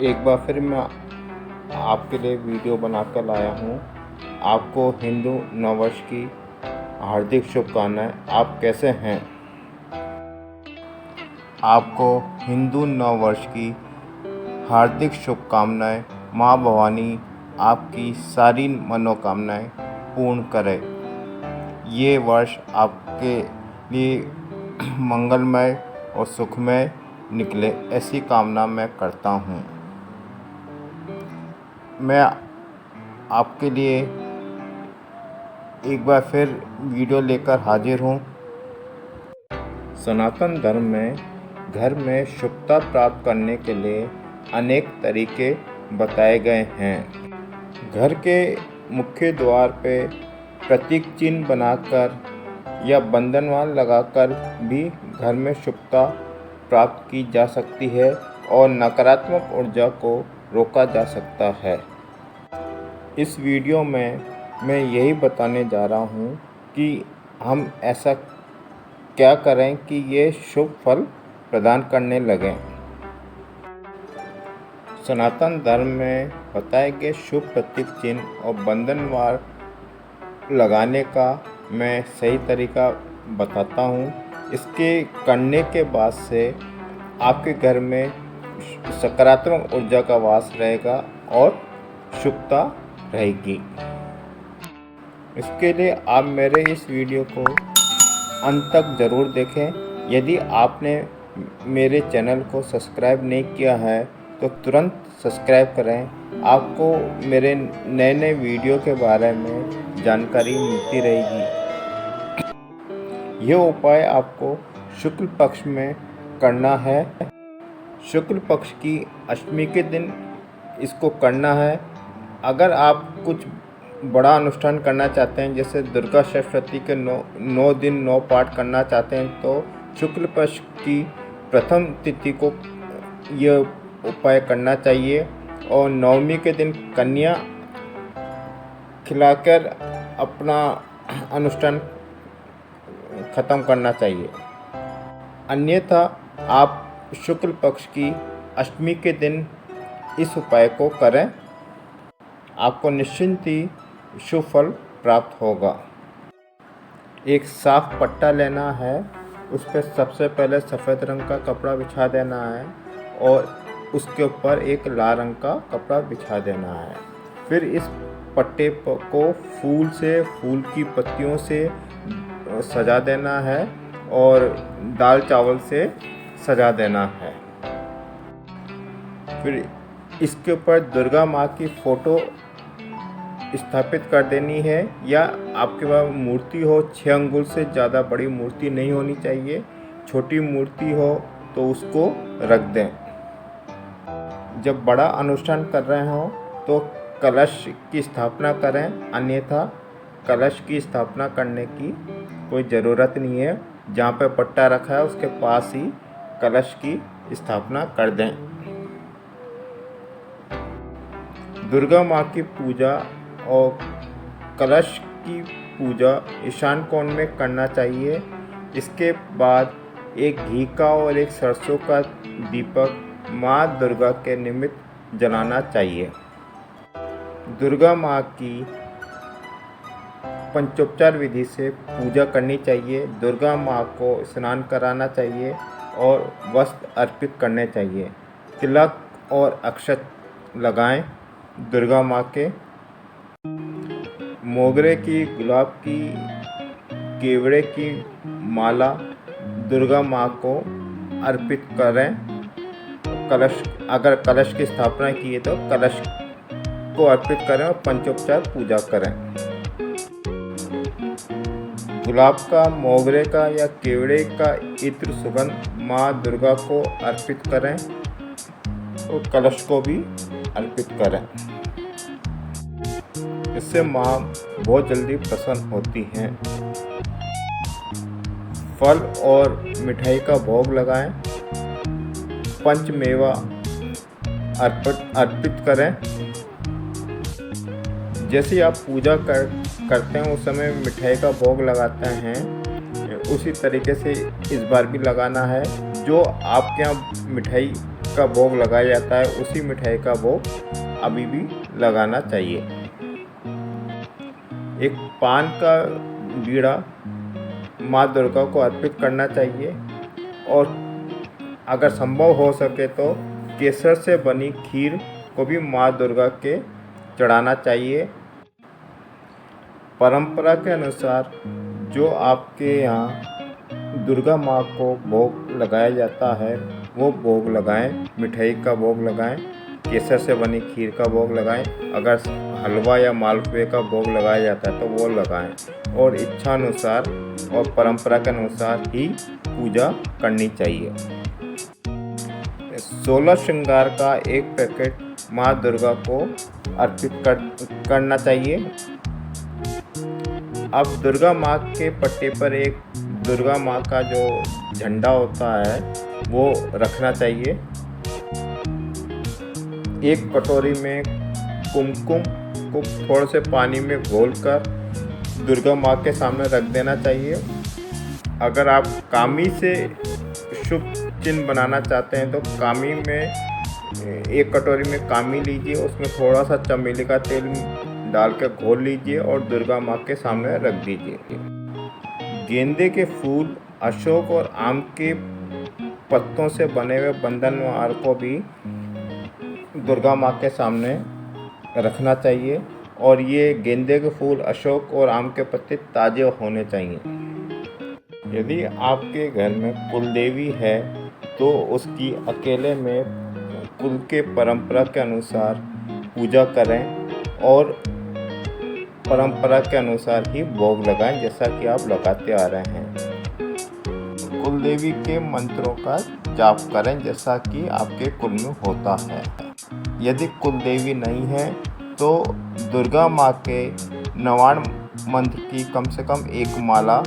एक बार फिर मैं आपके लिए वीडियो बनाकर लाया हूँ। आपको हिंदू नववर्ष की हार्दिक शुभकामनाएं। आप कैसे हैं? आपको हिंदू नववर्ष की हार्दिक शुभकामनाएं। माँ भवानी आपकी सारी मनोकामनाएं पूर्ण करे। ये वर्ष आपके लिए मंगलमय और सुखमय निकले, ऐसी कामना मैं करता हूँ। मैं आपके लिए एक बार फिर वीडियो लेकर हाजिर हूँ। सनातन धर्म में घर में शुभता प्राप्त करने के लिए अनेक तरीके बताए गए हैं। घर के मुख्य द्वार पे प्रतीक चिन्ह बनाकर या बंधनवाल लगाकर भी घर में शुभता प्राप्त की जा सकती है और नकारात्मक ऊर्जा को रोका जा सकता है। इस वीडियो में मैं यही बताने जा रहा हूँ कि हम ऐसा क्या करें कि ये शुभ फल प्रदान करने लगें। सनातन धर्म में बताए गए शुभ प्रतीक चिन्ह और बंधनवार लगाने का मैं सही तरीका बताता हूँ। इसके करने के बाद से आपके घर में सकारात्मक ऊर्जा का वास रहेगा और शुभता रहेगी। इसके लिए आप मेरे इस वीडियो को अंत तक ज़रूर देखें। यदि आपने मेरे चैनल को सब्सक्राइब नहीं किया है तो तुरंत सब्सक्राइब करें। आपको मेरे नए नए वीडियो के बारे में जानकारी मिलती रहेगी। यह उपाय आपको शुक्ल पक्ष में करना है। शुक्ल पक्ष की अष्टमी के दिन इसको करना है। अगर आप कुछ बड़ा अनुष्ठान करना चाहते हैं, जैसे दुर्गा सप्तशती के 9 दिन 9 पाठ करना चाहते हैं, तो शुक्ल पक्ष की प्रथम तिथि को यह उपाय करना चाहिए और नवमी के दिन कन्या खिलाकर अपना अनुष्ठान ख़त्म करना चाहिए। अन्यथा आप शुक्ल पक्ष की अष्टमी के दिन इस उपाय को करें, आपको निश्चिंत ही शुभ फल प्राप्त होगा। एक साफ पट्टा लेना है, उस पर सबसे पहले सफ़ेद रंग का कपड़ा बिछा देना है और उसके ऊपर एक लाल रंग का कपड़ा बिछा देना है। फिर इस पट्टे को फूल की पत्तियों से सजा देना है और दाल चावल से सजा देना है। फिर इसके ऊपर दुर्गा माँ की फ़ोटो स्थापित कर देनी है, या आपके पास मूर्ति हो 6 अंगुल से ज़्यादा बड़ी मूर्ति नहीं होनी चाहिए। छोटी मूर्ति हो तो उसको रख दें। जब बड़ा अनुष्ठान कर रहे हो तो कलश की स्थापना करें, अन्यथा कलश की स्थापना करने की कोई ज़रूरत नहीं है। जहाँ पे पट्टा रखा है उसके पास ही कलश की स्थापना कर दें। दुर्गा माँ की पूजा और कलश की पूजा ईशान कोण में करना चाहिए। इसके बाद एक घी का और एक सरसों का दीपक माँ दुर्गा के निमित्त जलाना चाहिए। दुर्गा माँ की पंचोपचार विधि से पूजा करनी चाहिए। दुर्गा माँ को स्नान कराना चाहिए और वस्त्र अर्पित करने चाहिए। तिलक और अक्षत लगाएं दुर्गा माँ के। मोगरे की, गुलाब की, केवड़े की माला दुर्गा माँ को अर्पित करें। कलश, अगर कलश की स्थापना की है तो कलश को अर्पित करें और पंचोपचार पूजा करें। गुलाब का, मोगरे का या केवड़े का इत्र सुगंध माँ दुर्गा को अर्पित करें और कलश को भी अर्पित करें। इससे माँ बहुत जल्दी प्रसन्न होती हैं। फल और मिठाई का भोग लगाएं। पंचमेवा अर्पित करें। जैसे आप पूजा करते हैं उस समय मिठाई का भोग लगाते हैं, उसी तरीके से इस बार भी लगाना है। जो आपके यहाँ मिठाई का भोग लगाया जाता है उसी मिठाई का भोग अभी भी लगाना चाहिए। एक पान का बीड़ा माँ दुर्गा को अर्पित करना चाहिए और अगर संभव हो सके तो केसर से बनी खीर को भी माँ दुर्गा के चढ़ाना चाहिए। परंपरा के अनुसार जो आपके यहाँ दुर्गा माँ को भोग लगाया जाता है वो भोग लगाएं, मिठाई का भोग लगाएं, केसर से बनी खीर का भोग लगाएं। अगर हलवा या मालपुए का भोग लगाया जाता है तो वो लगाएं और इच्छानुसार और परंपरा के अनुसार ही पूजा करनी चाहिए। 16 श्रृंगार का एक पैकेट माँ दुर्गा को अर्पित करना चाहिए। अब दुर्गा माँ के पट्टे पर एक दुर्गा माँ का जो झंडा होता है वो रखना चाहिए। एक कटोरी में कुमकुम को थोड़े से पानी में घोलकर दुर्गा माँ के सामने रख देना चाहिए। अगर आप कामी से शुभ चिन्ह बनाना चाहते हैं तो कामी में एक कटोरी में कामी लीजिए, उसमें थोड़ा सा चमेली का तेल डाल के घोल लीजिए और दुर्गा माँ के सामने रख दीजिए। गेंदे के फूल, अशोक और आम के पत्तों से बने हुए बंधनवार को भी दुर्गा माँ के सामने रखना चाहिए और ये गेंदे के फूल, अशोक और आम के पत्ते ताज़े होने चाहिए। यदि आपके घर में कुलदेवी है तो उसकी अकेले में कुल के परंपरा के अनुसार पूजा करें और परंपरा के अनुसार ही भोग लगाएं जैसा कि आप लगाते आ रहे हैं। कुलदेवी के मंत्रों का जाप करें जैसा कि आपके कुल में होता है। यदि कुलदेवी नहीं है तो दुर्गा माँ के नवाण मंत्र की कम से कम एक माला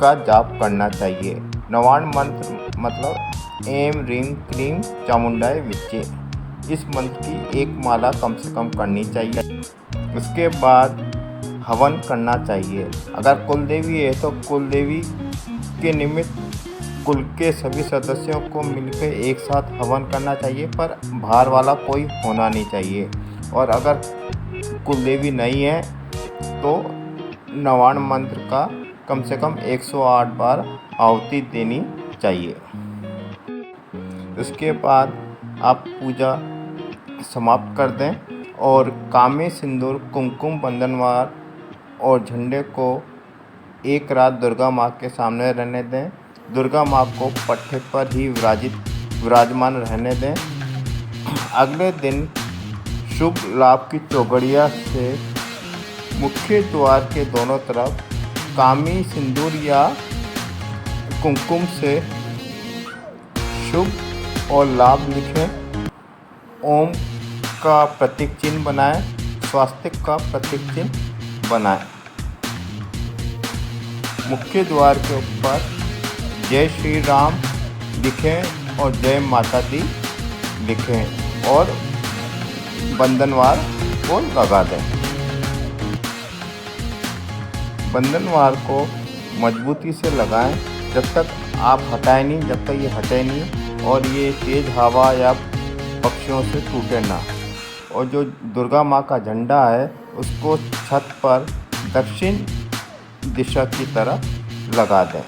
का जाप करना चाहिए। नवाण मंत्र मतलब एम रीम क्रीम चामुंडाय विच्चे, इस मंत्र की एक माला कम से कम करनी चाहिए। उसके बाद हवन करना चाहिए। अगर कुलदेवी है तो कुलदेवी के निमित्त कुल के सभी सदस्यों को मिलकर एक साथ हवन करना चाहिए, पर बाहर वाला कोई होना नहीं चाहिए। और अगर कुलदेवी नहीं है तो नवाण मंत्र का कम से कम 108 बार आहुति देनी चाहिए। इसके बाद आप पूजा समाप्त कर दें और कामे, सिंदूर, कुमकुम, बंधनवार और झंडे को एक रात दुर्गा माँ के सामने रहने दें। दुर्गा माँ को पट्टे पर ही विराजमान रहने दें। अगले दिन शुभ लाभ की चौगड़िया से मुख्य द्वार के दोनों तरफ कामी, सिंदूर या कुमकुम से शुभ और लाभ लिखें। ओम का प्रतीक चिन्ह बनाएं, स्वास्तिक का प्रतीक चिन्ह बनाएं। मुख्य द्वार के ऊपर जय श्री राम लिखें और जय माता दी लिखें और बंधनवार को लगा दें। बंधनवार को मजबूती से लगाएं जब तक आप हटाएं नहीं, जब तक ये हटे नहीं और ये तेज़ हवा या पक्षियों से टूटे ना। और जो दुर्गा माँ का झंडा है उसको छत पर दक्षिण दिशा की तरफ लगा दें।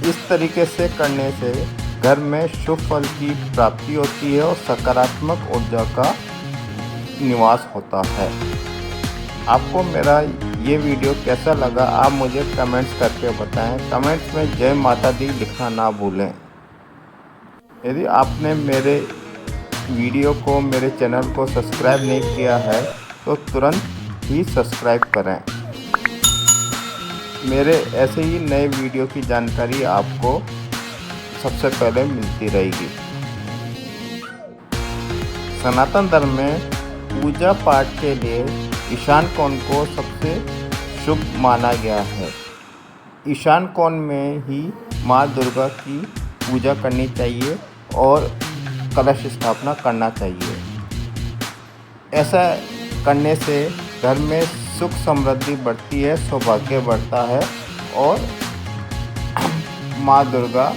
इस तरीके से करने से घर में शुभ फल की प्राप्ति होती है और सकारात्मक ऊर्जा का निवास होता है। आपको मेरा ये वीडियो कैसा लगा आप मुझे कमेंट्स करके बताएं। कमेंट्स में जय माता दी लिखना ना भूलें। यदि आपने मेरे वीडियो को, मेरे चैनल को सब्सक्राइब नहीं किया है तो तुरंत ही सब्सक्राइब करें। मेरे ऐसे ही नए वीडियो की जानकारी आपको सबसे पहले मिलती रहेगी। सनातन धर्म में पूजा पाठ के लिए ईशान कोण को सबसे शुभ माना गया है। ईशान कोण में ही माँ दुर्गा की पूजा करनी चाहिए और कलश स्थापना करना चाहिए। ऐसा करने से घर में सुख समृद्धि बढ़ती है, सौभाग्य बढ़ता है और माँ दुर्गा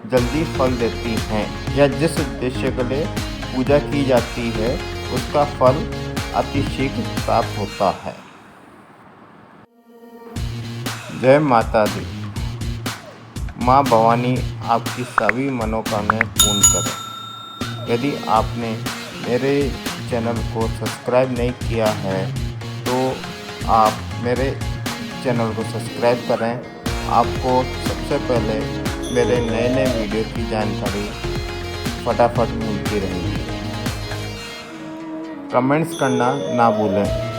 जल्दी फल देती हैं या जिस उद्देश्य के लिए पूजा की जाती है उसका फल अतिशीघ्र प्राप्त होता है। जय माता दी। माँ भवानी आपकी सभी मनोकामनाएं पूर्ण करें। यदि आपने मेरे चैनल को सब्सक्राइब नहीं किया है तो आप मेरे चैनल को सब्सक्राइब करें। आपको सबसे पहले मेरे नए नए वीडियो की जानकारी फटाफट मिलती रहेगी। कमेंट्स करना ना भूलें।